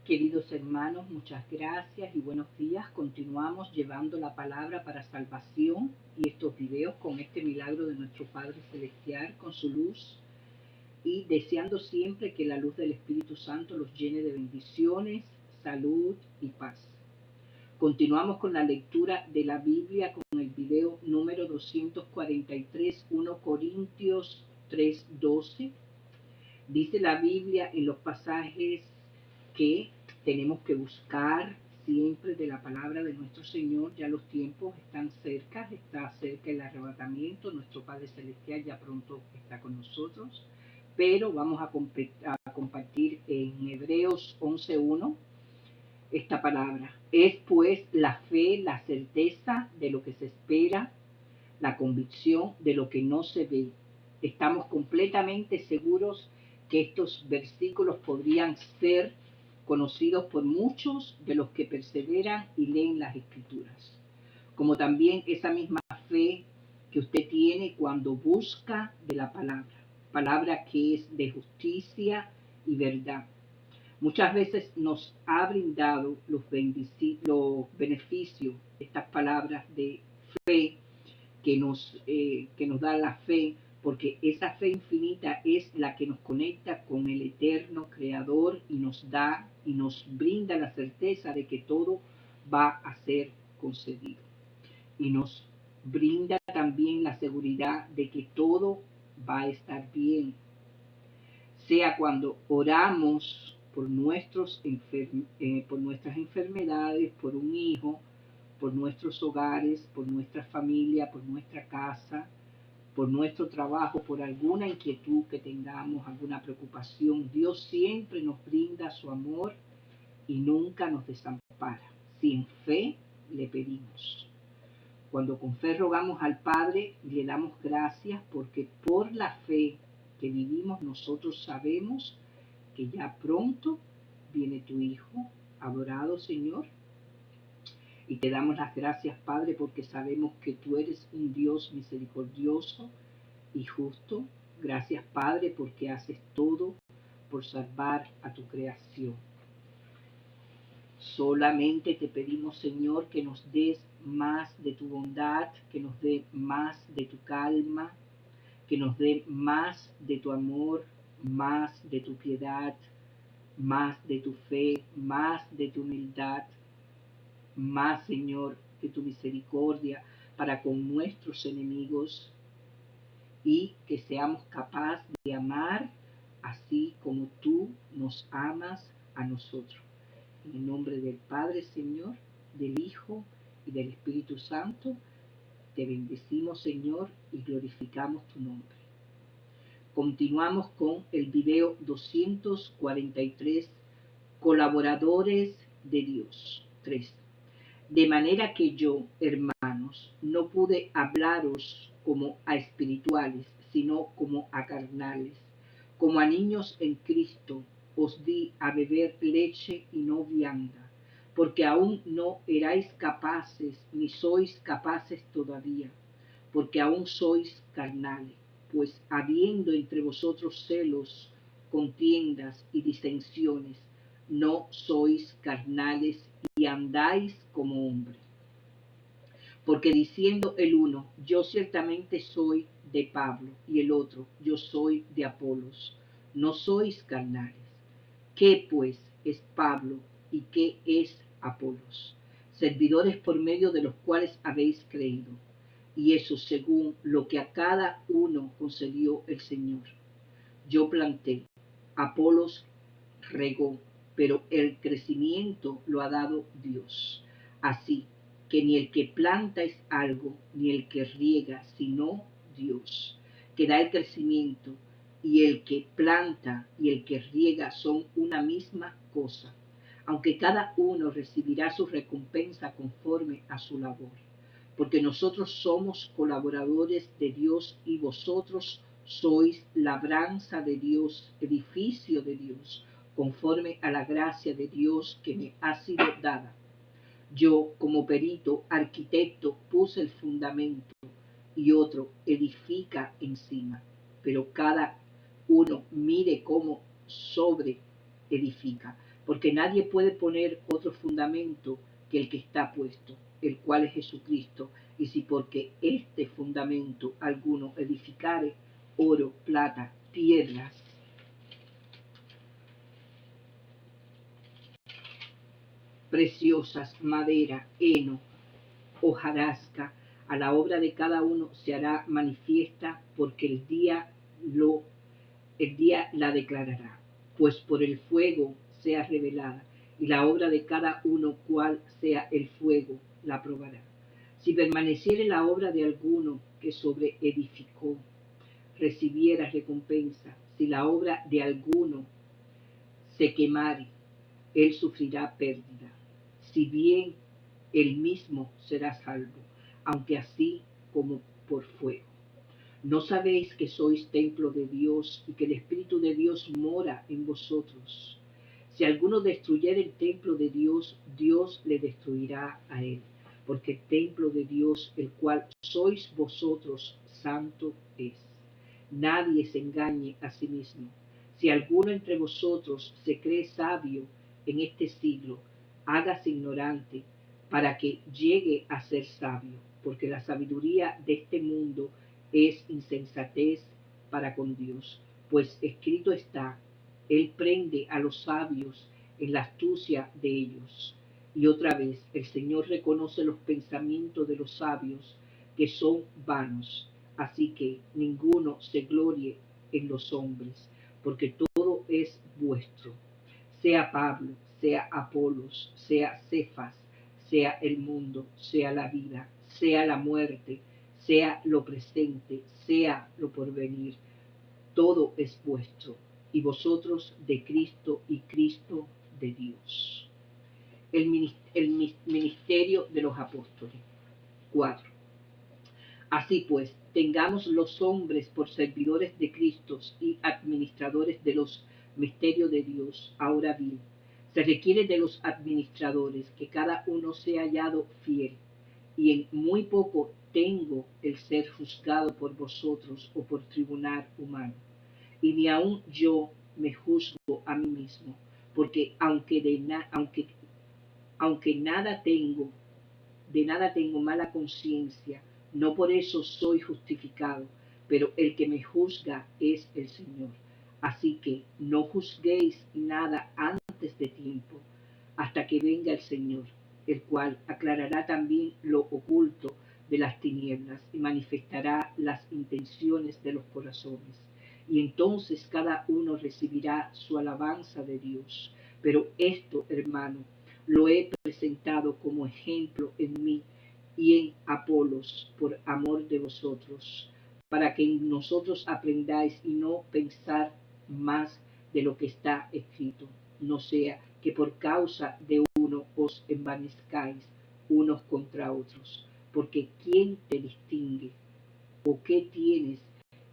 Queridos hermanos, muchas gracias y buenos días. Continuamos llevando la palabra para salvación y estos videos con este milagro de nuestro Padre Celestial, con su luz y deseando siempre que la luz del Espíritu Santo los llene de bendiciones, salud y paz. Continuamos con la lectura de la Biblia con el video número 243, 1 Corintios 3:12. Dice la Biblia en los pasajes que tenemos que buscar siempre de la palabra de nuestro Señor. Ya los tiempos están cerca, está cerca el arrebatamiento, nuestro Padre Celestial ya pronto está con nosotros, pero vamos a compartir en Hebreos 11:1 esta palabra. Es pues la fe, la certeza de lo que se espera, la convicción de lo que no se ve. Estamos completamente seguros que estos versículos podrían ser conocidos por muchos de los que perseveran y leen las Escrituras, como también esa misma fe que usted tiene cuando busca de la palabra que es de justicia y verdad. Muchas veces nos ha brindado los beneficios, estas palabras de fe que nos da la fe, porque esa fe infinita es la que nos conecta con el eterno Creador y nos da y nos brinda la certeza de que todo va a ser concedido. Y nos brinda también la seguridad de que todo va a estar bien, sea cuando oramos por nuestras enfermedades, por un hijo, por nuestros hogares, por nuestra familia, por nuestra casa, por nuestro trabajo, por alguna inquietud que tengamos, alguna preocupación. Dios siempre nos brinda su amor y nunca nos desampara. Si en fe le pedimos. Cuando con fe rogamos al Padre, le damos gracias porque por la fe que vivimos nosotros sabemos que ya pronto viene tu Hijo, adorado Señor. Y te damos las gracias, Padre, porque sabemos que tú eres un Dios misericordioso y justo. Gracias, Padre, porque haces todo por salvar a tu creación. Solamente te pedimos, Señor, que nos des más de tu bondad, que nos dé más de tu calma, que nos dé más de tu amor, más de tu piedad, más de tu fe, más de tu humildad, más, Señor, de tu misericordia para con nuestros enemigos y que seamos capaces de amar así como tú nos amas a nosotros. En el nombre del Padre, Señor, del Hijo y del Espíritu Santo, te bendecimos, Señor, y glorificamos tu nombre. Continuamos con el video 243, colaboradores de Dios. 3. De manera que yo, hermanos, no pude hablaros como a espirituales, sino como a carnales, como a niños en Cristo. Os di a beber leche y no vianda, porque aún no erais capaces, ni sois capaces todavía, porque aún sois carnales. Pues habiendo entre vosotros celos, contiendas y disensiones, no sois carnales y andáis como hombres. Porque diciendo el uno, yo ciertamente soy de Pablo, y el otro, yo soy de Apolos, no sois carnales. ¿Qué pues es Pablo y qué es Apolos? Servidores por medio de los cuales habéis creído, y eso según lo que a cada uno concedió el Señor. Yo planté, Apolos regó, pero el crecimiento lo ha dado Dios. Así que ni el que planta es algo, ni el que riega, sino Dios, que da el crecimiento, y el que planta y el que riega son una misma cosa, aunque cada uno recibirá su recompensa conforme a su labor. Porque nosotros somos colaboradores de Dios y vosotros sois labranza de Dios, edificio de Dios, conforme a la gracia de Dios que me ha sido dada. Yo, como perito, arquitecto, puse el fundamento y otro edifica encima, pero cada uno mire cómo sobre edifica, porque nadie puede poner otro fundamento que el que está puesto, el cual es Jesucristo. Y si porque este fundamento alguno edificare, oro, plata, piedras preciosas, madera, heno, hojarasca, a la obra de cada uno se hará manifiesta, porque el día la declarará, pues por el fuego sea revelada, y la obra de cada uno, cual sea el fuego, la probará. Si permaneciere la obra de alguno que sobre edificó, recibiera recompensa. Si la obra de alguno se quemare, él sufrirá pérdida. Si bien él mismo será salvo, aunque así como por fuego. ¿No sabéis que sois templo de Dios y que el Espíritu de Dios mora en vosotros? Si alguno destruyere el templo de Dios, Dios le destruirá a él, porque el templo de Dios, el cual sois vosotros, santo es. Nadie se engañe a sí mismo. Si alguno entre vosotros se cree sabio en este siglo, hágase ignorante para que llegue a ser sabio, porque la sabiduría de este mundo es insensatez para con Dios, pues escrito está, Él prende a los sabios en la astucia de ellos. Y otra vez, el Señor reconoce los pensamientos de los sabios, que son vanos. Así que ninguno se glorie en los hombres, porque todo es vuestro, sea Pablo, sea Apolos, sea Cefas, sea el mundo, sea la vida, sea la muerte, sea lo presente, sea lo porvenir, todo es vuestro, y vosotros de Cristo y Cristo de Dios. El ministerio de los apóstoles. 4. Así pues, tengamos los hombres por servidores de Cristo y administradores de los misterios de Dios. Ahora bien, se requiere de los administradores que cada uno sea hallado fiel, y en muy poco tengo el ser juzgado por vosotros o por tribunal humano. Y ni aun yo me juzgo a mí mismo, porque aunque de nada tengo mala conciencia, no por eso soy justificado, pero el que me juzga es el Señor. Así que no juzguéis nada antes de tiempo, hasta que venga el Señor, el cual aclarará también lo oculto de las tinieblas y manifestará las intenciones de los corazones. Y entonces cada uno recibirá su alabanza de Dios. Pero esto, hermano, lo he presentado como ejemplo en mí y en Apolos por amor de vosotros, para que en nosotros aprendáis y no pensar más de lo que está escrito, no sea que por causa de uno os envanezcáis unos contra otros, porque ¿quién te distingue? ¿O qué tienes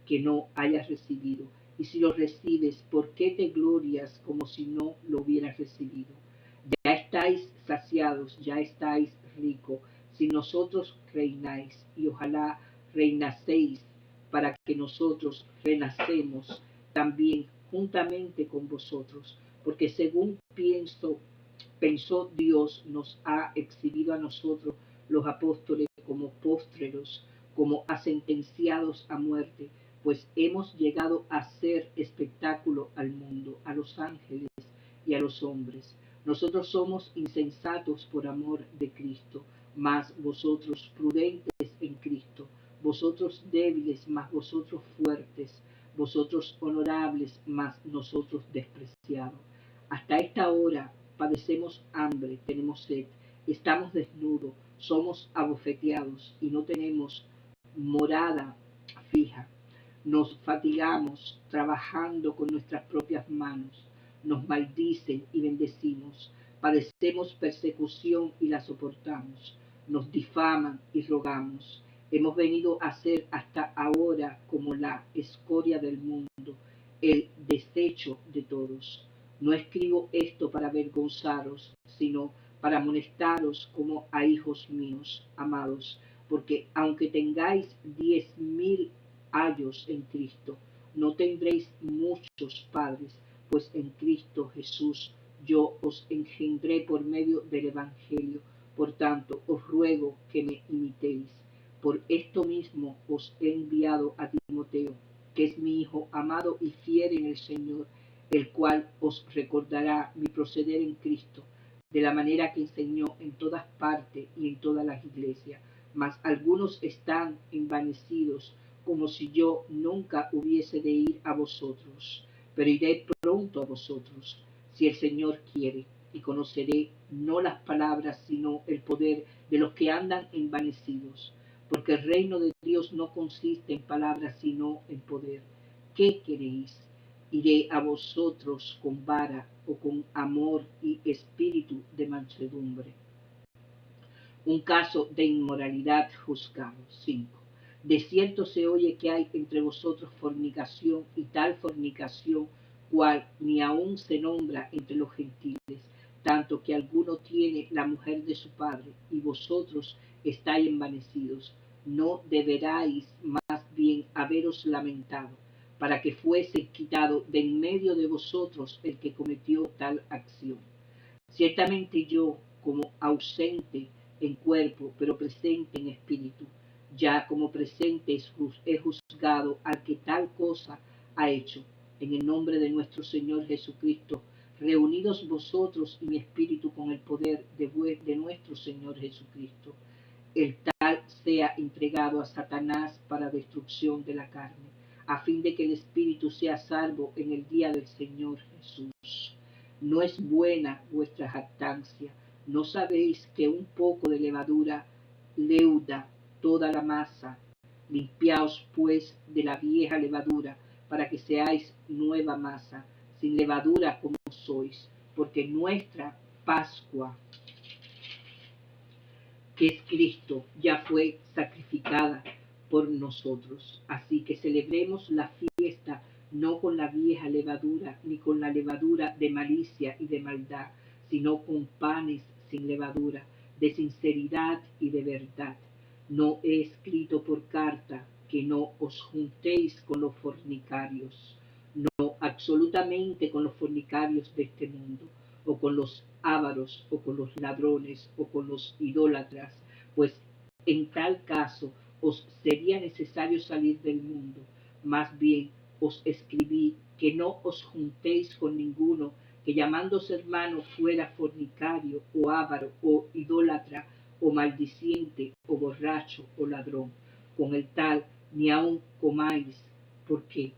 que no hayas recibido? Y si lo recibes, ¿por qué te glorias como si no lo hubieras recibido? Ya estáis saciados, ya estáis ricos, si nosotros reináis, y ojalá reinacéis, para que nosotros renacemos también juntamente con vosotros, porque según pensó Dios, nos ha exhibido a nosotros los apóstoles como postreros, como a sentenciados a muerte, pues hemos llegado a ser espectáculo al mundo, a los ángeles y a los hombres. Nosotros somos insensatos por amor de Cristo, mas vosotros prudentes en Cristo, vosotros débiles, mas vosotros fuertes, vosotros honorables, mas nosotros despreciados. Hasta esta hora padecemos hambre, tenemos sed, estamos desnudos, somos abofeteados y no tenemos morada fija. Nos fatigamos trabajando con nuestras propias manos, nos maldicen y bendecimos, padecemos persecución y la soportamos, nos difaman y rogamos. Hemos venido a ser hasta ahora como la escoria del mundo, el desecho de todos. No escribo esto para avergonzaros, sino para amonestaros como a hijos míos, amados, porque aunque tengáis 10,000 años en Cristo, no tendréis muchos padres, pues en Cristo Jesús yo os engendré por medio del Evangelio. Por tanto, os ruego que me imitéis. Por esto mismo os he enviado a Timoteo, que es mi hijo amado y fiel en el Señor, el cual os recordará mi proceder en Cristo, de la manera que enseñó en todas partes y en todas las iglesias. Mas algunos están envanecidos, como si yo nunca hubiese de ir a vosotros, pero iré pronto a vosotros, si el Señor quiere, y conoceré no las palabras, sino el poder de los que andan envanecidos, porque el reino de Dios no consiste en palabras, sino en poder. ¿Qué queréis? Iré a vosotros con vara o con amor y espíritu de mansedumbre. Un caso de inmoralidad juzgado. 5. De cierto se oye que hay entre vosotros fornicación, y tal fornicación cual ni aun se nombra entre los gentiles, tanto que alguno tiene la mujer de su padre, y vosotros estáis envanecidos. No deberáis más bien haberos lamentado, para que fuese quitado de en medio de vosotros el que cometió tal acción. Ciertamente yo, como ausente en cuerpo, pero presente en espíritu, ya como presente he juzgado al que tal cosa ha hecho. En el nombre de nuestro Señor Jesucristo, reunidos vosotros y mi espíritu con el poder de nuestro Señor Jesucristo, el tal sea entregado a Satanás para destrucción de la carne, a fin de que el espíritu sea salvo en el día del Señor Jesús. No es buena vuestra jactancia. ¿No sabéis que un poco de levadura leuda toda la masa? Limpiaos pues de la vieja levadura, para que seáis nueva masa, sin levadura como sois, porque nuestra Pascua, que es Cristo, ya fue sacrificada por nosotros. Así que celebremos la fiesta no con la vieja levadura, ni con la levadura de malicia y de maldad, sino con panes sin levadura, de sinceridad y de verdad. No he escrito por carta que no os juntéis con los fornicarios, no absolutamente con los fornicarios de este mundo, o con los ávaros, o con los ladrones, o con los idólatras, pues en tal caso os sería necesario salir del mundo. Más bien os escribí que no os juntéis con ninguno que llamándose hermano fuera fornicario, o ávaro, o idólatra, o maldiciente, o borracho, o ladrón. Con el tal ni aun comáis. ¿Por qué?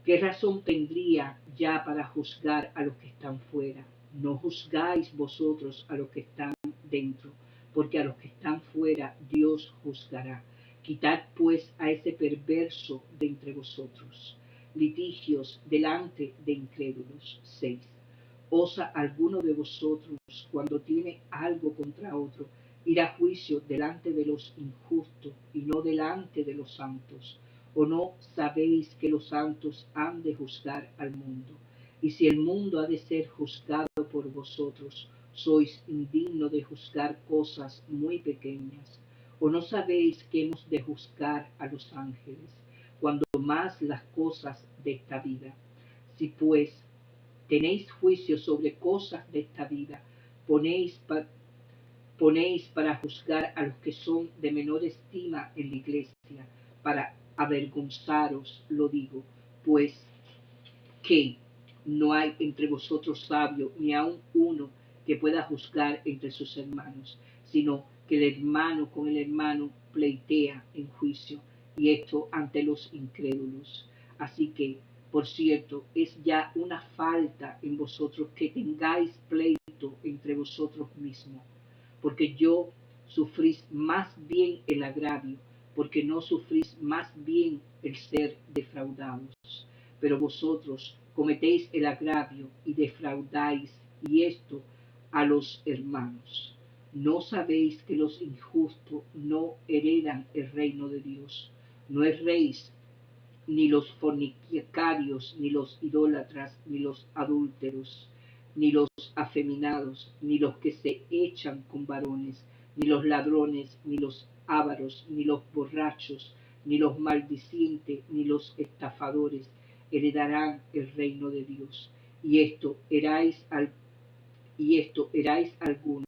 ¿Qué razón tendría ya para juzgar a los que están fuera? No juzgáis vosotros a los que están dentro, porque a los que están fuera Dios juzgará. Quitad pues a ese perverso de entre vosotros. Litigios delante de incrédulos. 6. ¿Osa alguno de vosotros, cuando tiene algo contra otro, ir a juicio delante de los injustos y no delante de los santos? ¿O no sabéis que los santos han de juzgar al mundo? Y si el mundo ha de ser juzgado por vosotros, sois indigno de juzgar cosas muy pequeñas. ¿O no sabéis que hemos de juzgar a los ángeles, cuando más las cosas de esta vida? Si pues tenéis juicio sobre cosas de esta vida, ponéis para juzgar a los que son de menor estima en la iglesia, para avergonzaros, lo digo, pues que no hay entre vosotros sabio, ni aun uno que pueda juzgar entre sus hermanos, sino que el hermano con el hermano pleitea en juicio, y esto ante los incrédulos. Así que, por cierto, es ya una falta en vosotros que tengáis pleito entre vosotros mismos, porque yo sufrís más bien el agravio, porque no sufrís más bien el ser defraudados. Pero vosotros cometéis el agravio y defraudáis, y esto a los hermanos. ¿No sabéis que los injustos no heredan el reino de Dios? No erréis, ni los fornicarios, ni los idólatras, ni los adúlteros, ni los afeminados, ni los que se echan con varones, ni los ladrones, ni los ávaros, ni los borrachos, ni los maldicientes, ni los estafadores heredarán el reino de Dios. y esto erais alguno,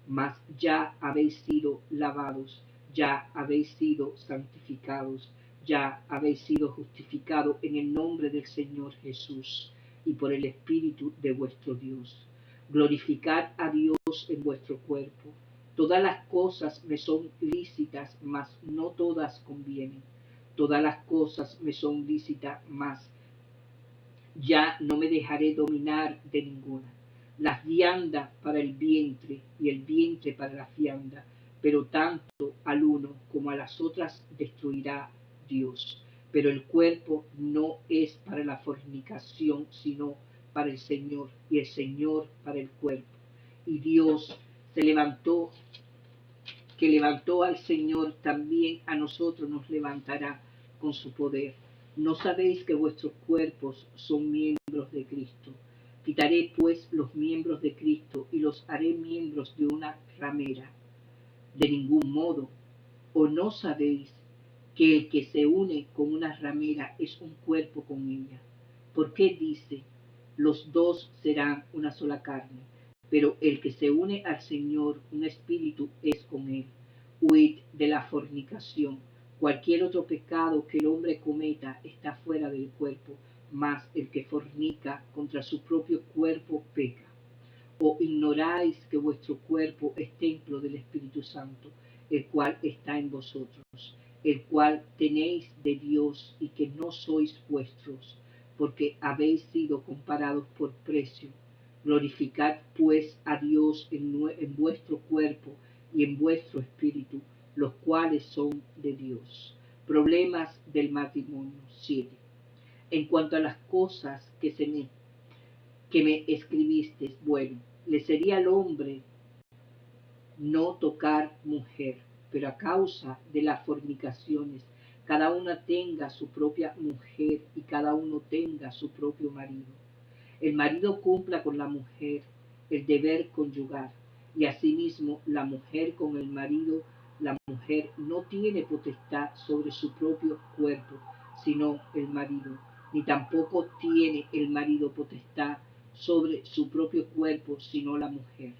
mas ya habéis sido lavados, ya habéis sido santificados, ya habéis sido justificados en el nombre del Señor Jesús y por el Espíritu de vuestro Dios. Glorificad a Dios en vuestro cuerpo. Todas las cosas me son lícitas, mas no todas convienen. Todas las cosas me son lícitas, mas ya no me dejaré dominar de ninguna. La vianda para el vientre y el vientre para la vianda, pero tanto al uno como a las otras destruirá Dios. Pero el cuerpo no es para la fornicación, sino para el Señor, y el Señor para el cuerpo. Y Dios que levantó al Señor, también a nosotros nos levantará con su poder. ¿No sabéis que vuestros cuerpos son miembros de Cristo? Quitaré pues los miembros de Cristo y los haré miembros de una ramera. De ningún modo. ¿O no sabéis que el que se une con una ramera es un cuerpo con ella? ¿Por qué dice, los dos serán una sola carne? Pero el que se une al Señor, un espíritu es con él. Huid de la fornicación. Cualquier otro pecado que el hombre cometa está fuera del cuerpo, mas el que fornica contra su propio cuerpo peca. ¿O ignoráis que vuestro cuerpo es templo del Espíritu Santo, el cual está en vosotros, el cual tenéis de Dios y que no sois vuestros, porque habéis sido comparados por precio? Glorificad pues a Dios en vuestro cuerpo y en vuestro espíritu, los cuales son de Dios. Problemas del matrimonio. 7. En cuanto a las cosas que me escribiste, bueno, le sería al hombre no tocar mujer, pero a causa de las fornicaciones, cada una tenga su propia mujer y cada uno tenga su propio marido. El marido cumpla con la mujer el deber conyugal, y asimismo la mujer con el marido. La mujer no tiene potestad sobre su propio cuerpo, sino el marido, ni tampoco tiene el marido potestad sobre su propio cuerpo, sino la mujer.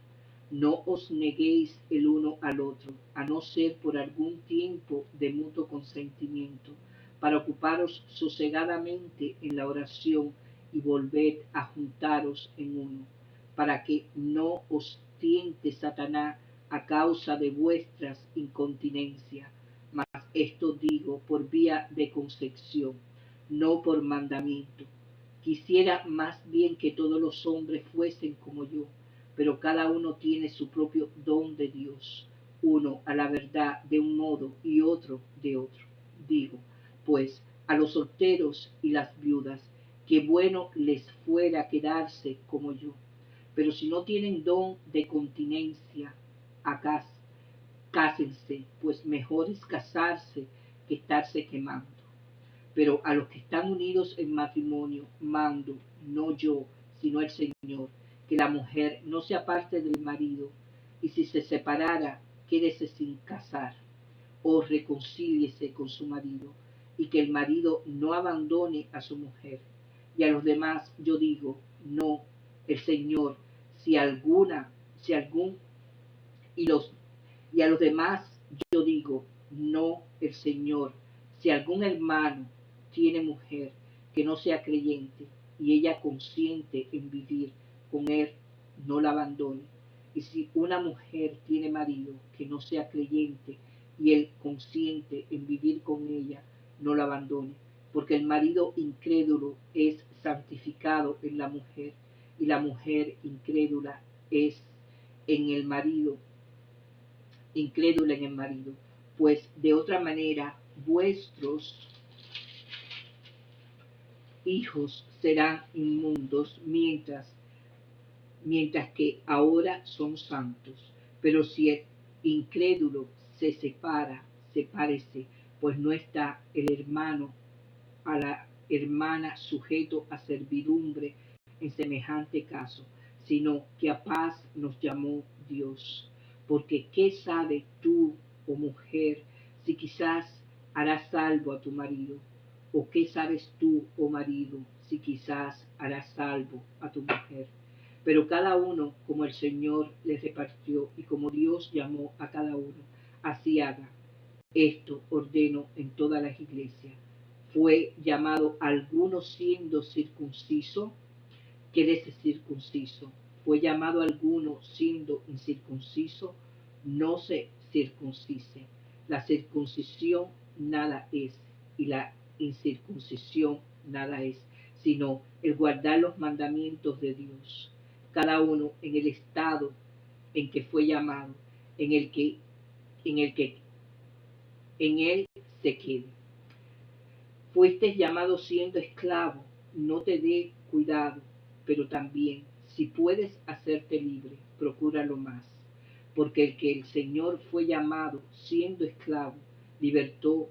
No os neguéis el uno al otro, a no ser por algún tiempo de mutuo consentimiento, para ocuparos sosegadamente en la oración y volved a juntaros en uno, para que no os tiente Satanás a causa de vuestras incontinencias. Mas esto digo por vía de concepción, no por mandamiento. Quisiera más bien que todos los hombres fuesen como yo, pero cada uno tiene su propio don de Dios, uno a la verdad de un modo y otro de otro. Digo, pues, a los solteros y las viudas, que bueno les fuera quedarse como yo, pero si no tienen don de continencia, acá cásense, pues mejor es casarse que estarse quemando. Pero a los que están unidos en matrimonio mando, no yo, sino el Señor, que la mujer no se aparte del marido, y si se separara, quédese sin casar, o reconcíliese con su marido, y que el marido no abandone a su mujer. Y a los demás yo digo, no, el Señor, si algún, y los y a los demás yo digo, no el Señor. Si algún hermano tiene mujer que no sea creyente y ella consiente en vivir con él, no la abandone. Y si una mujer tiene marido que no sea creyente y él consiente en vivir con ella, no la abandone. Porque el marido incrédulo es santificado en la mujer y la mujer incrédula es en el marido incrédula en el marido, pues de otra manera vuestros hijos serán inmundos mientras que ahora son santos. Pero si el incrédulo se sepárese, pues no está el hermano a la hermana sujeto a servidumbre en semejante caso, sino que a paz nos llamó Dios. Porque ¿qué sabes tú, oh mujer, si quizás harás salvo a tu marido? ¿O qué sabes tú, oh marido, si quizás harás salvo a tu mujer. Pero cada uno como el Señor les repartió y como Dios llamó a cada uno, así haga. Esto ordeno en todas las iglesias. ¿Fue llamado alguno siendo circunciso? Quédese circunciso. ¿Fue llamado alguno siendo incircunciso? No se circuncise. La circuncisión nada es y la incircuncisión nada es, sino el guardar los mandamientos de Dios. Cada uno en el estado en que fue llamado, en el que en él se quede. Fuiste llamado siendo esclavo, no te dé cuidado, pero también, si puedes hacerte libre, procúralo más, porque el que el Señor fue llamado siendo esclavo, liberto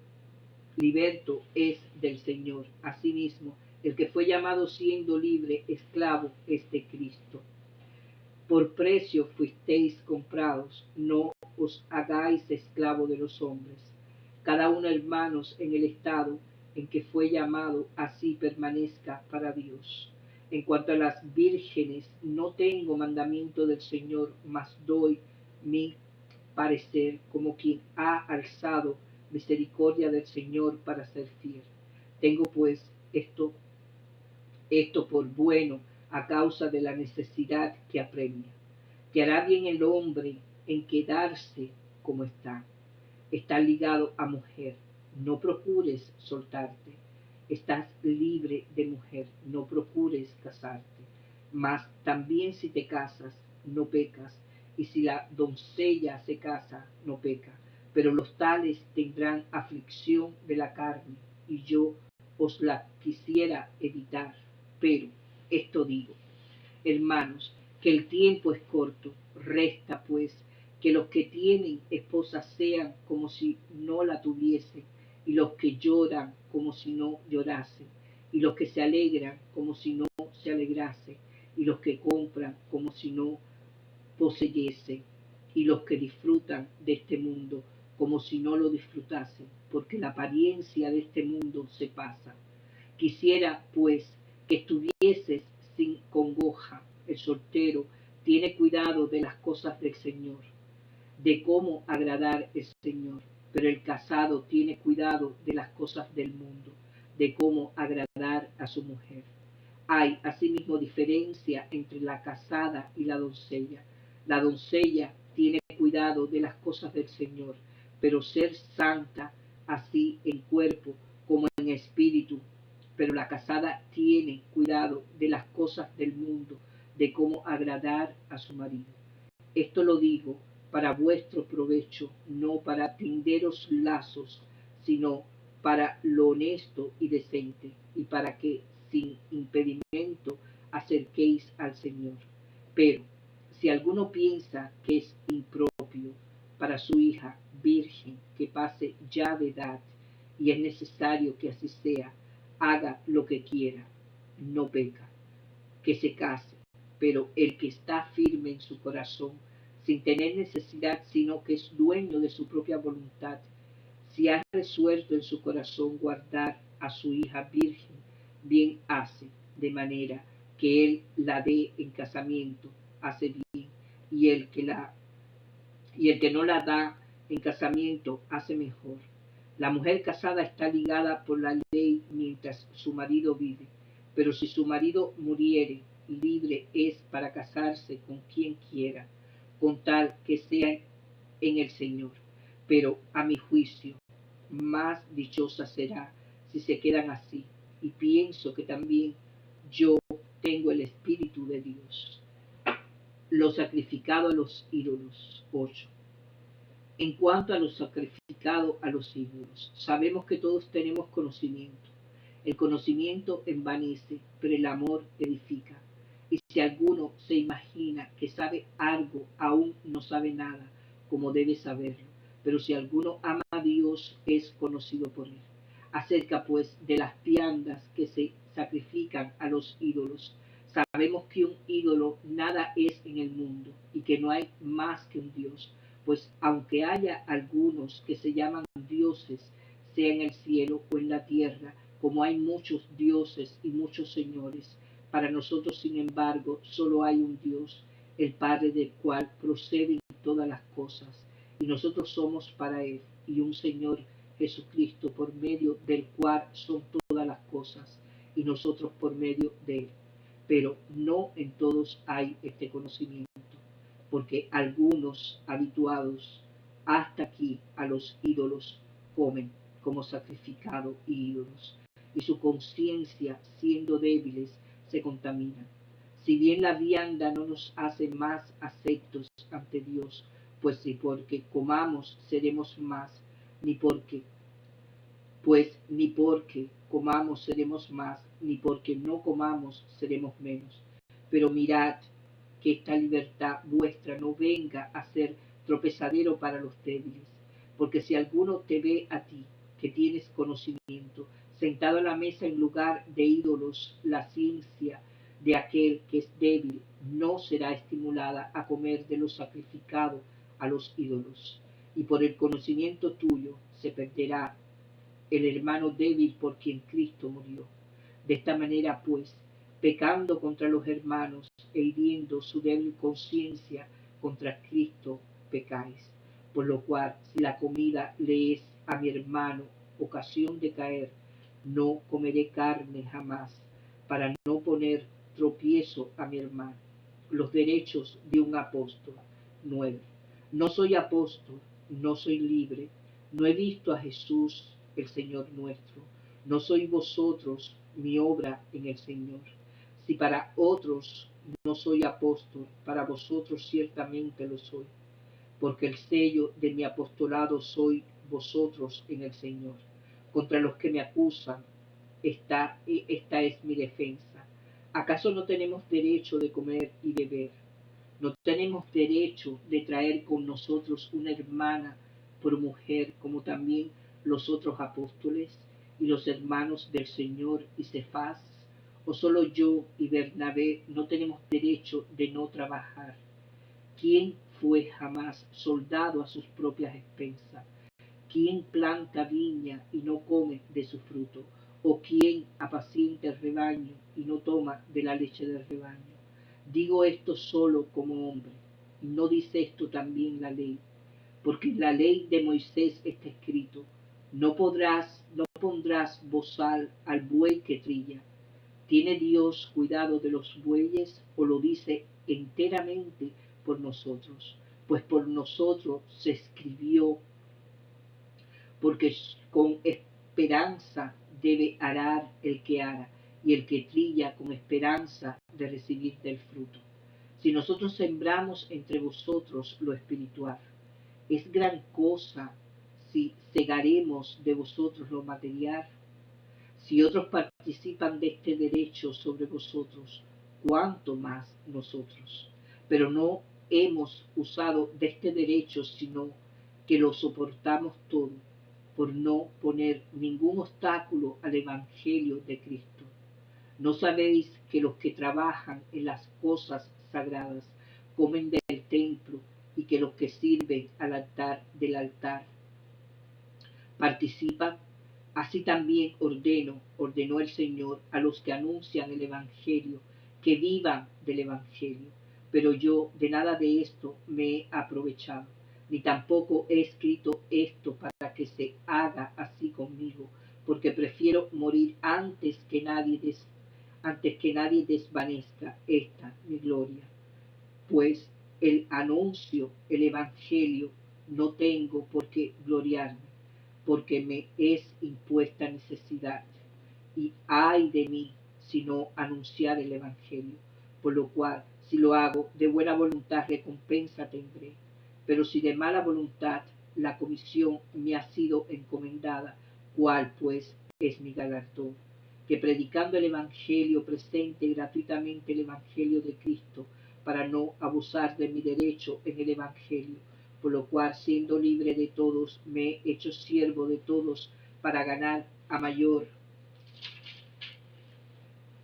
es del Señor. Asimismo, el que fue llamado siendo libre, esclavo es de Cristo. Por precio fuisteis comprados, no os hagáis esclavo de los hombres. Cada uno, hermanos, en el estado en que fue llamado, así permanezca para Dios. En cuanto a las vírgenes, no tengo mandamiento del Señor, mas doy mi parecer como quien ha alzado misericordia del Señor para ser fiel. Tengo pues esto por bueno a causa de la necesidad que apremia, que hará bien el hombre en quedarse como está. Está ligado a mujer, no procures soltarte. Estás libre de mujer, no procures casarte. Mas también si te casas, no pecas, y si la doncella se casa, no peca. Pero los tales tendrán aflicción de la carne, y yo os la quisiera evitar. Pero esto digo, hermanos, que el tiempo es corto, resta pues que los que tienen esposa sean como si no la tuviesen, y los que lloran como si no llorasen, y los que se alegran como si no se alegrasen, y los que compran como si no poseyesen, y los que disfrutan de este mundo como si no lo disfrutasen, porque la apariencia de este mundo se pasa. Quisiera, pues, que estuvieses sin congoja. El soltero tiene cuidado de las cosas del Señor, de cómo agradar al Señor, pero el casado tiene cuidado de las cosas del mundo, de cómo agradar a su mujer. Hay asimismo diferencia entre la casada y la doncella. La doncella tiene cuidado de las cosas del Señor, pero ser santa así en cuerpo como en espíritu. Pero la casada tiene cuidado de las cosas del mundo, de cómo agradar a su marido. Esto lo digo para vuestro provecho, no para tenderos lazos, sino para lo honesto y decente, y para que sin impedimento acerquéis al Señor. Pero si alguno piensa que es impropio para su hija virgen que pase ya de edad, y es necesario que así sea, haga lo que quiera, no peca, que se case, pero el que está firme en su corazón, sin tener necesidad, sino que es dueño de su propia voluntad, si ha resuelto en su corazón guardar a su hija virgen, bien hace, de manera que él la dé en casamiento, hace bien, y el que no la da en casamiento hace mejor. La mujer casada está ligada por la ley mientras su marido vive, pero si su marido muriere, libre es para casarse con quien quiera, con tal que sea en el Señor. Pero a mi juicio, más dichosa será si se quedan así, y pienso que también yo tengo el Espíritu de Dios. Lo sacrificado a los ídolos. 8. En cuanto a lo sacrificado a los ídolos, sabemos que todos tenemos conocimiento. El conocimiento envanece, pero el amor edifica. Y si alguno se imagina que sabe algo, aún no sabe nada, como debe saberlo. Pero si alguno ama a Dios, es conocido por él. Acerca pues de las viandas que se sacrifican a los ídolos, sabemos que un ídolo nada es en el mundo y que no hay más que un Dios. Pues aunque haya algunos que se llaman dioses, sea en el cielo o en la tierra, como hay muchos dioses y muchos señores, para nosotros, sin embargo, solo hay un Dios, el Padre del cual proceden todas las cosas, y nosotros somos para Él, y un Señor Jesucristo, por medio del cual son todas las cosas, y nosotros por medio de Él. Pero no en todos hay este conocimiento, porque algunos habituados hasta aquí a los ídolos comen como sacrificado ídolos, y su conciencia, siendo débiles, se contamina. Si bien la vianda no nos hace más aceptos ante Dios, pues si porque comamos seremos más, ni porque ni porque comamos seremos más, ni porque no comamos seremos menos. Pero mirad que esta libertad vuestra no venga a ser tropezadero para los débiles, porque si alguno te ve a ti, que tienes conocimiento, sentado a la mesa en lugar de ídolos, la ciencia de aquel que es débil no será estimulada a comer de lo sacrificado a los ídolos, y por el conocimiento tuyo se perderá el hermano débil por quien Cristo murió. De esta manera, pues, pecando contra los hermanos e hiriendo su débil conciencia contra Cristo, pecáis. Por lo cual, si la comida le es a mi hermano ocasión de caer, no comeré carne jamás, para no poner tropiezo a mi hermano. Los derechos de un apóstol. 9. No soy apóstol, no soy libre, no he visto a Jesús, el Señor nuestro. No sois vosotros mi obra en el Señor. Si para otros no soy apóstol, para vosotros ciertamente lo soy, porque el sello de mi apostolado sois vosotros en el Señor. Contra los que me acusan, esta es mi defensa. ¿Acaso no tenemos derecho de comer y beber? ¿No tenemos derecho de traer con nosotros una hermana por mujer, como también los otros apóstoles y los hermanos del Señor y Cefas? ¿O solo yo y Bernabé no tenemos derecho de no trabajar? ¿Quién fue jamás soldado a sus propias expensas? ¿Quién planta viña y no come de su fruto? ¿O quién apacienta el rebaño y no toma de la leche del rebaño? Digo esto solo como hombre. ¿No dice esto también la ley? Porque en la ley de Moisés está escrito: no pondrás bozal al buey que trilla. ¿Tiene Dios cuidado de los bueyes o lo dice enteramente por nosotros? Pues por nosotros se escribió, porque con esperanza debe arar el que ara, y el que trilla con esperanza de recibir del fruto. Si nosotros sembramos entre vosotros lo espiritual, es gran cosa si segaremos de vosotros lo material. Si otros participan de este derecho sobre vosotros, cuánto más nosotros. Pero no hemos usado de este derecho, sino que lo soportamos todo, por no poner ningún obstáculo al Evangelio de Cristo. ¿No sabéis que los que trabajan en las cosas sagradas comen del templo, y que los que sirven al altar del altar participan? Así también ordenó el Señor a los que anuncian el Evangelio, que vivan del Evangelio. Pero yo de nada de esto me he aprovechado, ni tampoco he escrito esto para que se haga así conmigo, porque prefiero morir antes que nadie desvanezca esta mi gloria. Pues el Evangelio, no tengo por qué gloriarme, porque me es impuesta necesidad, y ay de mí si no anunciar el Evangelio, por lo cual, si lo hago de buena voluntad, recompensa tendré, pero si de mala voluntad, la comisión me ha sido encomendada, ¿cuál pues es mi galardón? Que predicando el Evangelio presente gratuitamente el Evangelio de Cristo, para no abusar de mi derecho en el Evangelio, por lo cual, siendo libre de todos, me he hecho siervo de todos para ganar a mayor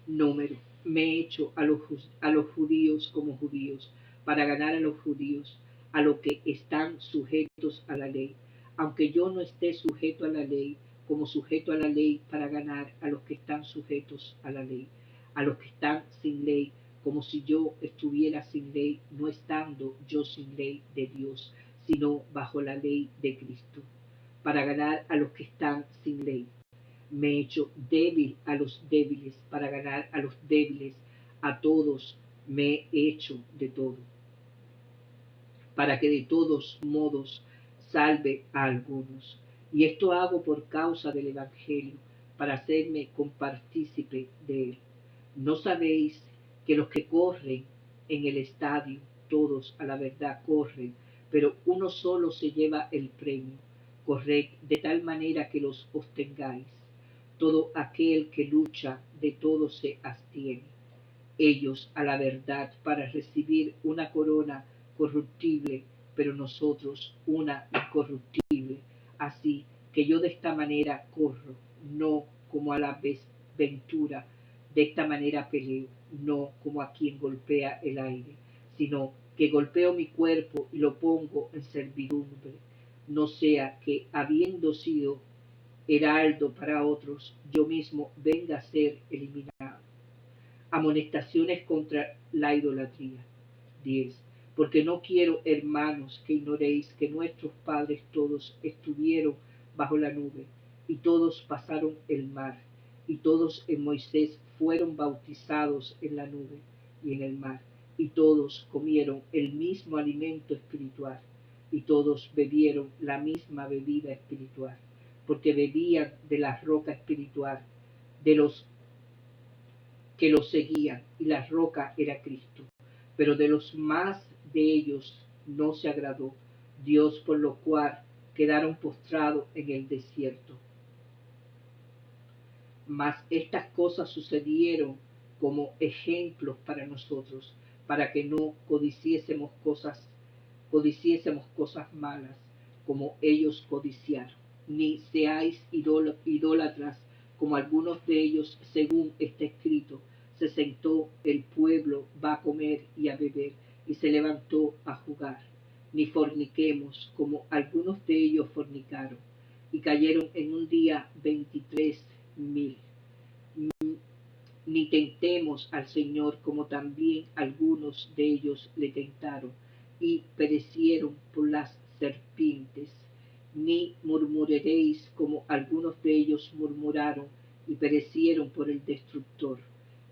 número. Me he hecho a los judíos como judíos, para ganar a los judíos, a los que están sujetos a la ley, aunque yo no esté sujeto a la ley, como sujeto a la ley para ganar a los que están sujetos a la ley, a los que están sin ley, como si yo estuviera sin ley, no estando yo sin ley de Dios, sino bajo la ley de Cristo, para ganar a los que están sin ley. Me he hecho débil a los débiles, para ganar a los débiles. A todos me he hecho de todo, para que de todos modos salve a algunos. Y esto hago por causa del Evangelio, para hacerme compartícipe de él. ¿No sabéis que los que corren en el estadio, todos a la verdad corren, pero uno solo se lleva el premio? Corred de tal manera que los obtengáis. Todo aquel que lucha de todo se abstiene. Ellos a la verdad para recibir una corona corruptible, pero nosotros una incorruptible. Así que yo de esta manera corro, no como a la ventura, de esta manera peleo, no como a quien golpea el aire, sino que golpeo mi cuerpo y lo pongo en servidumbre, no sea que, habiendo sido heraldo para otros, yo mismo venga a ser eliminado. Amonestaciones contra la idolatría. 10. Porque no quiero, hermanos, que ignoréis que nuestros padres todos estuvieron bajo la nube, y todos pasaron el mar, y todos en Moisés fueron bautizados en la nube y en el mar, y todos comieron el mismo alimento espiritual, y todos bebieron la misma bebida espiritual, porque bebían de la roca espiritual, de los que los seguían, y la roca era Cristo. Pero de los más de ellos no se agradó Dios, por lo cual quedaron postrados en el desierto. Mas estas cosas sucedieron como ejemplos para nosotros, para que no codiciésemos cosas malas, como ellos codiciaron, ni seáis idólatras, como algunos de ellos, según está escrito: se sentó el pueblo, va a comer y a beber, y se levantó a jugar. Ni forniquemos, como algunos de ellos fornicaron, y cayeron en un día 23,000. Ni tentemos al Señor, como también algunos de ellos le tentaron, y perecieron por las serpientes. Ni murmuréis, como algunos de ellos murmuraron, y perecieron por el destructor.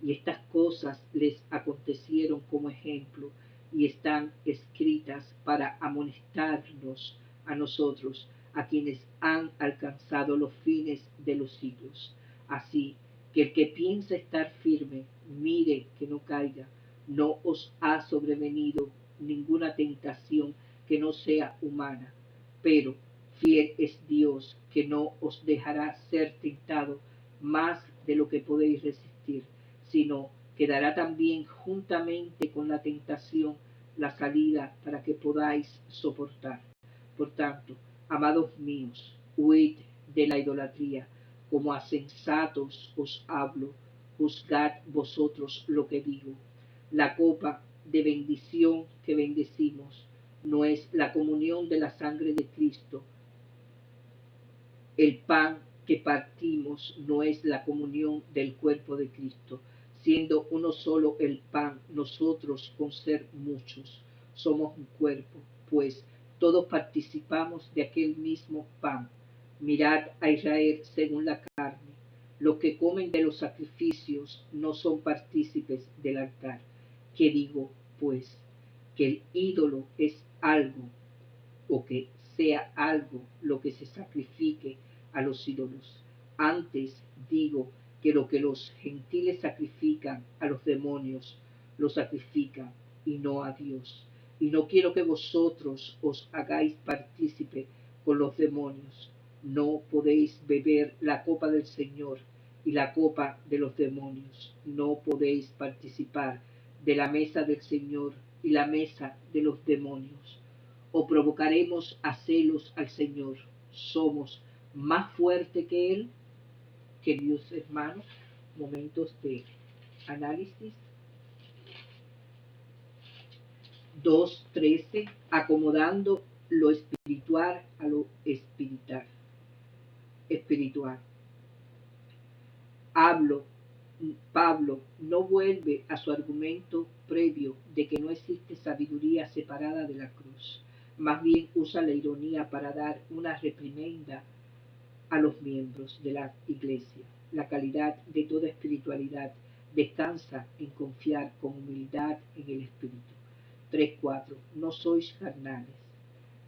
Y estas cosas les acontecieron como ejemplo, y están escritas para amonestarnos a nosotros, a quienes han alcanzado los fines de los siglos. Así que el que piensa estar firme, mire que no caiga. No os ha sobrevenido ninguna tentación que no sea humana, pero fiel es Dios, que no os dejará ser tentado más de lo que podéis resistir, sino que dará también juntamente con la tentación la salida para que podáis soportar. Por tanto, amados míos, huid de la idolatría. Como a sensatos os hablo, juzgad vosotros lo que digo. La copa de bendición que bendecimos no es la comunión de la sangre de Cristo. El pan que partimos no es la comunión del cuerpo de Cristo. Siendo uno solo el pan, nosotros, con ser muchos, somos un cuerpo, pues todos participamos de aquel mismo pan. Mirad a Israel según la carne. Los que comen de los sacrificios no son partícipes del altar. ¿Qué digo, pues? Que el ídolo es algo, o que sea algo lo que se sacrifique a los ídolos. Antes digo que lo que los gentiles sacrifican a los demonios, lo sacrifican y no a Dios. Y no quiero que vosotros os hagáis partícipe con los demonios. No podéis beber la copa del Señor y la copa de los demonios. No podéis participar de la mesa del Señor y la mesa de los demonios. O provocaremos a celos al Señor. Somos más fuerte que Él. Queridos hermanos, momentos de análisis. 2:13, acomodando lo espiritual a lo espiritual. espiritual. Pablo no vuelve a su argumento previo de que no existe sabiduría separada de la cruz. Más bien usa la ironía para dar una reprimenda a los miembros de la iglesia. La calidad de toda espiritualidad descansa en confiar con humildad en el Espíritu. 3:4. No sois carnales.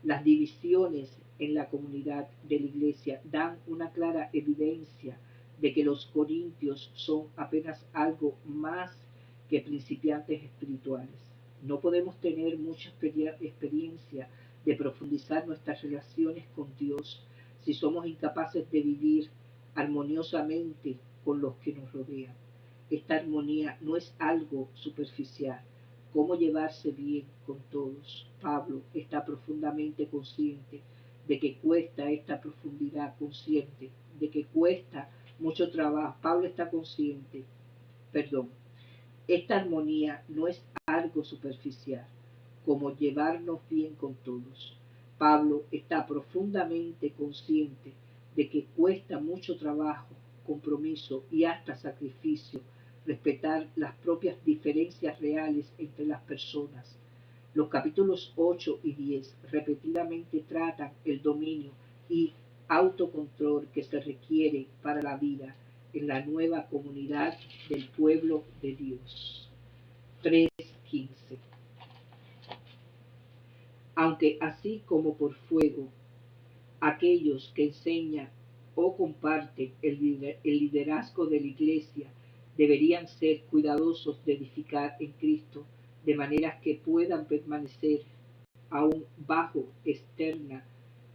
Las divisiones en la comunidad de la iglesia dan una clara evidencia de que los corintios son apenas algo más que principiantes espirituales. No podemos tener mucha experiencia de profundizar nuestras relaciones con Dios si somos incapaces de vivir armoniosamente con los que nos rodean. Esta armonía no es algo superficial. ¿Cómo llevarse bien con todos? Pablo está profundamente consciente de que cuesta esta profundidad, consciente de que cuesta mucho trabajo. Pablo está consciente, esta armonía no es algo superficial, como llevarnos bien con todos. Pablo está profundamente consciente de que cuesta mucho trabajo, compromiso y hasta sacrificio respetar las propias diferencias reales entre las personas. Los capítulos 8 y 10 repetidamente tratan el dominio y autocontrol que se requiere para la vida en la nueva comunidad del pueblo de Dios. 3:15. Aunque así como por fuego, aquellos que enseñan o comparten el liderazgo de la iglesia deberían ser cuidadosos de edificar en Cristo de manera que puedan permanecer aún bajo externa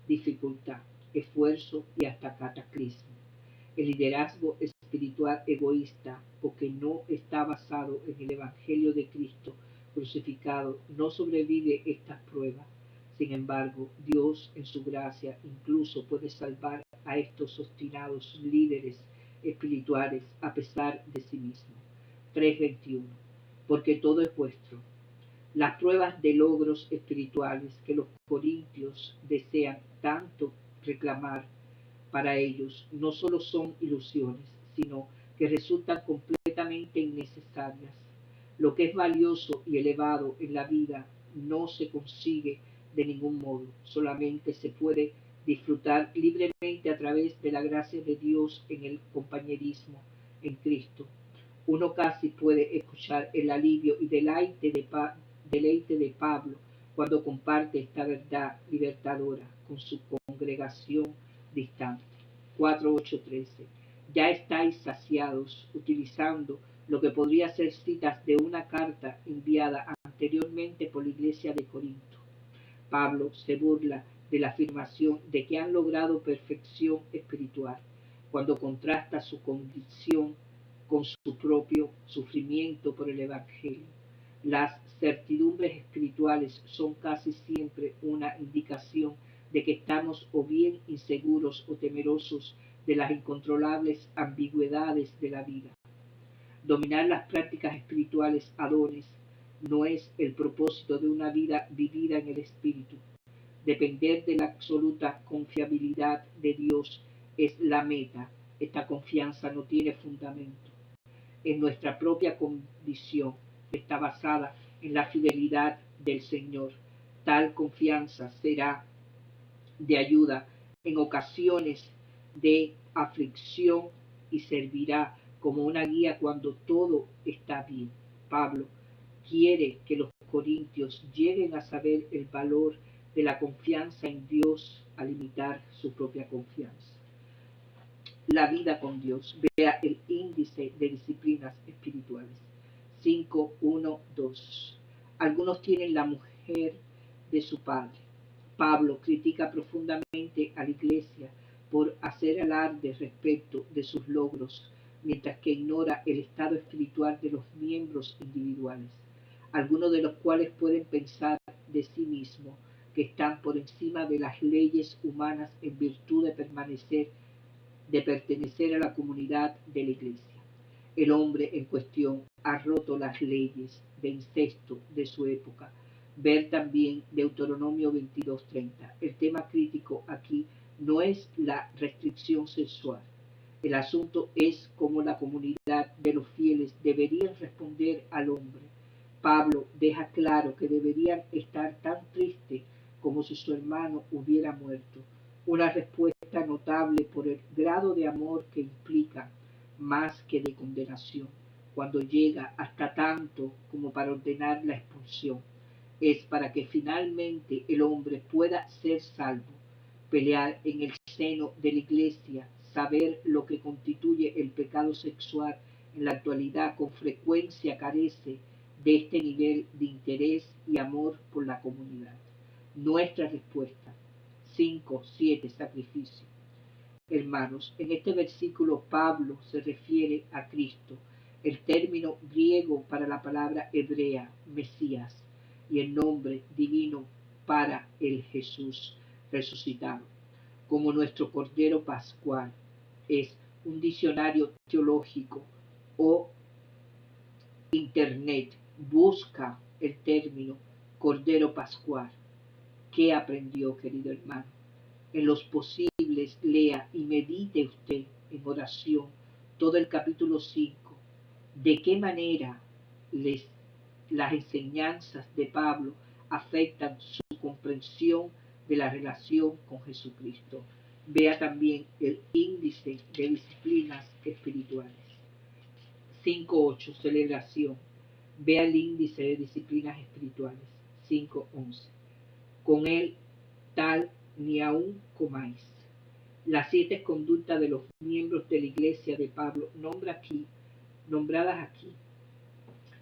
dificultad, esfuerzo y hasta cataclismo. El liderazgo espiritual egoísta o que no está basado en el Evangelio de Cristo crucificado no sobrevive estas pruebas. Sin embargo, Dios en su gracia incluso puede salvar a estos obstinados líderes espirituales a pesar de sí mismos. 3:21. Porque todo es vuestro. Las pruebas de logros espirituales que los corintios desean tanto reclamar para ellos no solo son ilusiones, sino que resultan completamente innecesarias. Lo que es valioso y elevado en la vida no se consigue de ningún modo, solamente se puede disfrutar libremente a través de la gracia de Dios en el compañerismo en Cristo. Uno casi puede escuchar el alivio y deleite de Pablo cuando comparte esta verdad libertadora con su congregación distante. 4:8-13. Ya estáis saciados, utilizando lo que podría ser citas de una carta enviada anteriormente por la iglesia de Corinto. Pablo se burla de la afirmación de que han logrado perfección espiritual cuando contrasta su condición con su propio sufrimiento por el Evangelio. Las certidumbres espirituales son casi siempre una indicación de que estamos o bien inseguros o temerosos de las incontrolables ambigüedades de la vida. Dominar las prácticas espirituales a dones no es el propósito de una vida vivida en el Espíritu. Depender de la absoluta confiabilidad de Dios es la meta. Esta confianza no tiene fundamento en nuestra propia condición, está basada en la fidelidad del Señor. Tal confianza será de ayuda en ocasiones de aflicción y servirá como una guía cuando todo está bien. Pablo quiere que los corintios lleguen a saber el valor de la confianza en Dios al imitar su propia confianza. La vida con Dios. Vea el índice de disciplinas espirituales. 5:1-2. Algunos tienen la mujer de su padre. Pablo critica profundamente a la iglesia por hacer alarde respecto de sus logros, mientras que ignora el estado espiritual de los miembros individuales, algunos de los cuales pueden pensar de sí mismos que están por encima de las leyes humanas en virtud de pertenecer a la comunidad de la iglesia. El hombre en cuestión ha roto las leyes de incesto de su época. Ver también Deuteronomio 22:30. El tema crítico aquí no es la restricción sexual. El asunto es cómo la comunidad de los fieles deberían responder al hombre. Pablo deja claro que deberían estar tan tristes como si su hermano hubiera muerto. Una respuesta notable por el grado de amor que implica, más que de condenación, cuando llega hasta tanto como para ordenar la expulsión. Es para que finalmente el hombre pueda ser salvo, pelear en el seno de la iglesia, saber lo que constituye el pecado sexual en la actualidad con frecuencia carece de este nivel de interés y amor por la comunidad. Nuestra respuesta, 5:7 sacrificio. Hermanos, en este versículo Pablo se refiere a Cristo, el término griego para la palabra hebrea, Mesías, y el nombre divino para el Jesús resucitado, como nuestro Cordero Pascual. Es un diccionario teológico o internet. Busca el término Cordero Pascual. ¿Qué aprendió, querido hermano? En los posibles, lea y medite usted en oración todo el capítulo 5. ¿De qué manera las enseñanzas de Pablo afectan su comprensión de la relación con Jesucristo? Vea también el índice de disciplinas espirituales. 5:8, celebración. Vea el índice de disciplinas espirituales. 5:11. Con él tal ni aun comáis. Las 7 conductas de los miembros de la iglesia de Pablo nombradas aquí,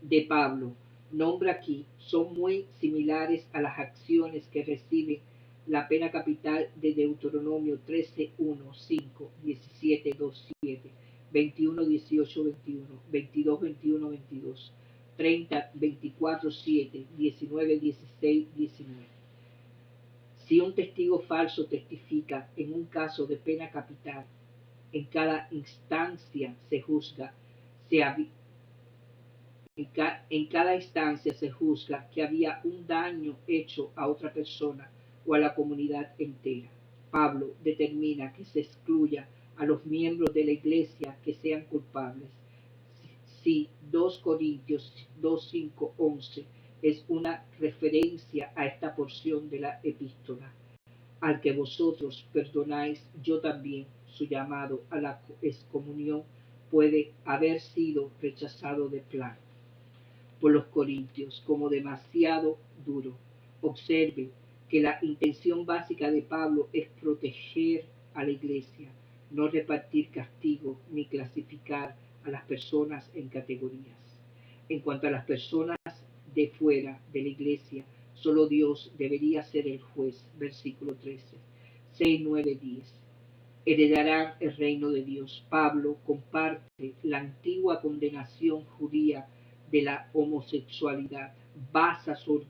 de Pablo, nombra aquí, son muy similares a las acciones que reciben la pena capital de Deuteronomio 13:1, 5, 17:2, 7, 21:18, 21, 22:21, 22, 30:24, 7, 19:16, 19. Si un testigo falso testifica en un caso de pena capital, en cada instancia se juzga, en cada instancia se juzga que había un daño hecho a otra persona o a la comunidad entera. Pablo determina que se excluya a los miembros de la iglesia que sean culpables. Si 2 Corintios 2, 5, 11 es una referencia a esta porción de la epístola. Al que vosotros perdonáis, yo también. Su llamado a la excomunión puede haber sido rechazado de plano por los corintios como demasiado duro. Observe que la intención básica de Pablo es proteger a la iglesia, no repartir castigo ni clasificar a las personas en categorías. En cuanto a las personas de fuera de la iglesia, solo Dios debería ser el juez. Versículo 13. 6, 9, 10. Heredarán el reino de Dios. Pablo comparte la antigua condenación judía de la homosexualidad. Basa su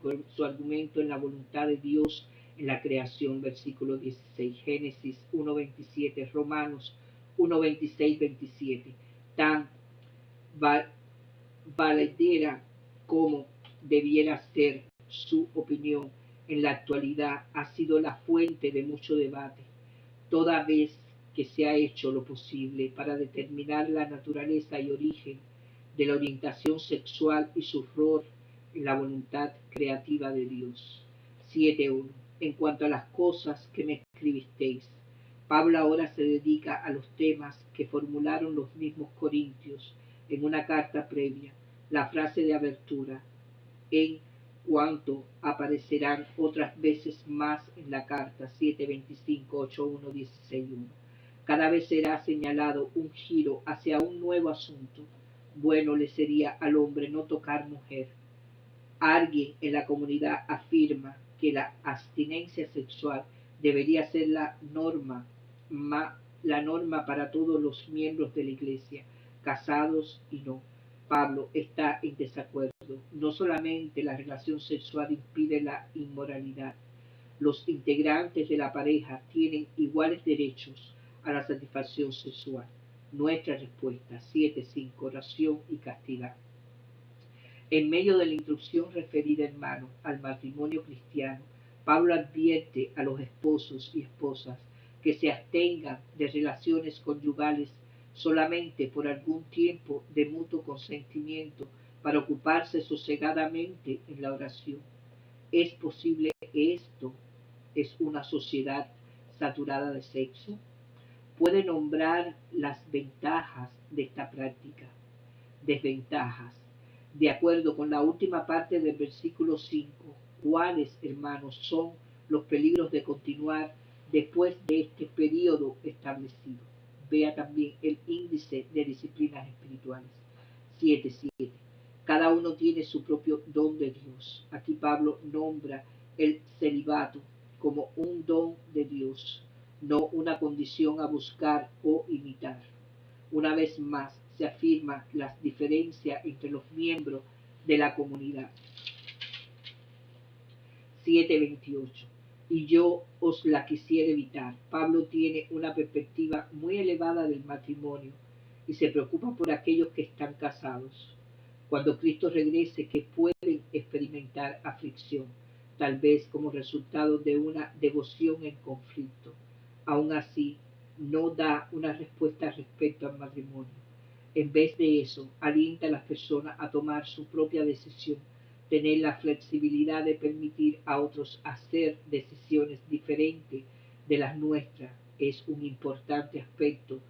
argumento en la voluntad de Dios en la creación. Versículo 16. Génesis 1:27. Romanos 1:26, 27. Tan valedera como debiera ser su opinión en la actualidad, ha sido la fuente de mucho debate, toda vez que se ha hecho lo posible para determinar la naturaleza y origen de la orientación sexual y su rol en la voluntad creativa de Dios. 7:1. En cuanto a las cosas que me escribisteis, Pablo ahora se dedica a los temas que formularon los mismos corintios en una carta previa. La frase de abertura, en cuanto aparecerán otras veces más en la carta 7:25, 8:1, 16:1. Cada vez será señalado un giro hacia un nuevo asunto. Bueno le sería al hombre no tocar mujer. Alguien en la comunidad afirma que la abstinencia sexual debería ser la norma para todos los miembros de la iglesia, casados y no. Pablo está en desacuerdo. No solamente la relación sexual impide la inmoralidad, los integrantes de la pareja tienen iguales derechos a la satisfacción sexual. Nuestra respuesta, 7:5, oración y castidad. En medio de la instrucción referida, hermano, al matrimonio cristiano, Pablo advierte a los esposos y esposas que se abstengan de relaciones conyugales solamente por algún tiempo de mutuo consentimiento para ocuparse sosegadamente en la oración. ¿Es posible esto? ¿Es una sociedad saturada de sexo? Puede nombrar las ventajas de esta práctica. Desventajas. De acuerdo con la última parte del versículo 5, ¿cuáles, hermanos, son los peligros de continuar después de este periodo establecido? Vea también el índice de disciplinas espirituales. 7.7. Cada uno tiene su propio don de Dios. Aquí Pablo nombra el celibato como un don de Dios, no una condición a buscar o imitar. Una vez más se afirma la diferencia entre los miembros de la comunidad. 7.28. Y yo os la quisiera evitar. Pablo tiene una perspectiva muy elevada del matrimonio y se preocupa por aquellos que están casados. Cuando Cristo regrese, que pueden experimentar aflicción, tal vez como resultado de una devoción en conflicto. Aún así, no da una respuesta respecto al matrimonio. En vez de eso, alienta a las personas a tomar su propia decisión, tener la flexibilidad de permitir a otros hacer decisiones diferentes de las nuestras es un importante aspecto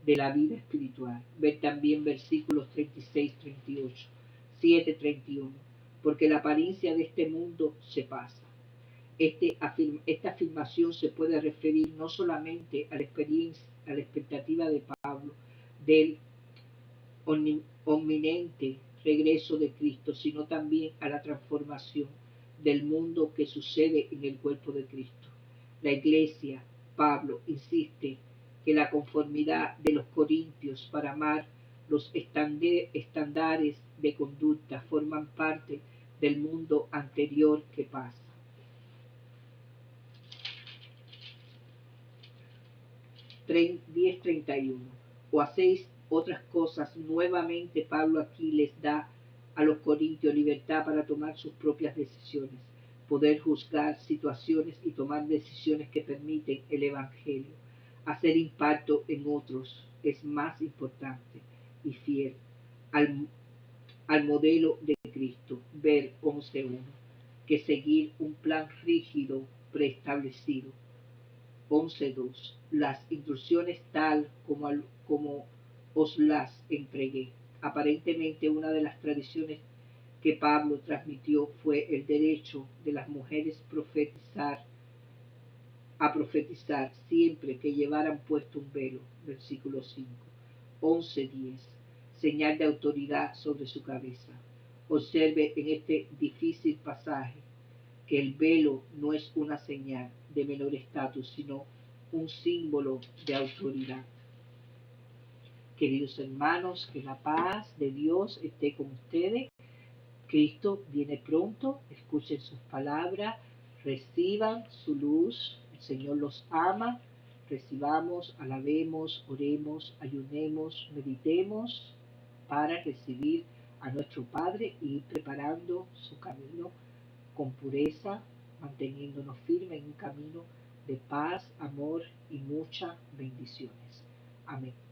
de la vida espiritual. Ver también versículos 36-38, 7:31, porque la apariencia de este mundo se pasa. Esta afirmación se puede referir no solamente a la experiencia, a la expectativa de Pablo del inminente regreso de Cristo, sino también a la transformación del mundo que sucede en el cuerpo de Cristo. La iglesia, Pablo, insiste que la conformidad de los corintios para amar los estándares de conducta forman parte del mundo anterior que pasa. 10:31. O hacéis otras cosas. Nuevamente Pablo aquí les da a los corintios libertad para tomar sus propias decisiones, poder juzgar situaciones y tomar decisiones que permiten el Evangelio. Hacer impacto en otros es más importante y fiel al modelo de Cristo. Ver 11.1, que seguir un plan rígido preestablecido. 11.2. Las instrucciones tal como os las entregué. Aparentemente una de las tradiciones que Pablo transmitió fue el derecho de las mujeres a profetizar siempre que llevaran puesto un velo. Versículo 5. 11.10. Señal de autoridad sobre su cabeza. Observe en este difícil pasaje que el velo no es una señal de menor estatus, sino un símbolo de autoridad. Queridos hermanos, que la paz de Dios esté con ustedes. Cristo viene pronto, escuchen sus palabras, reciban su luz, el Señor los ama, recibamos, alabemos, oremos, ayunemos, meditemos para recibir a nuestro Padre y ir preparando su camino con pureza, manteniéndonos firmes en un camino de paz, amor y muchas bendiciones. Amén.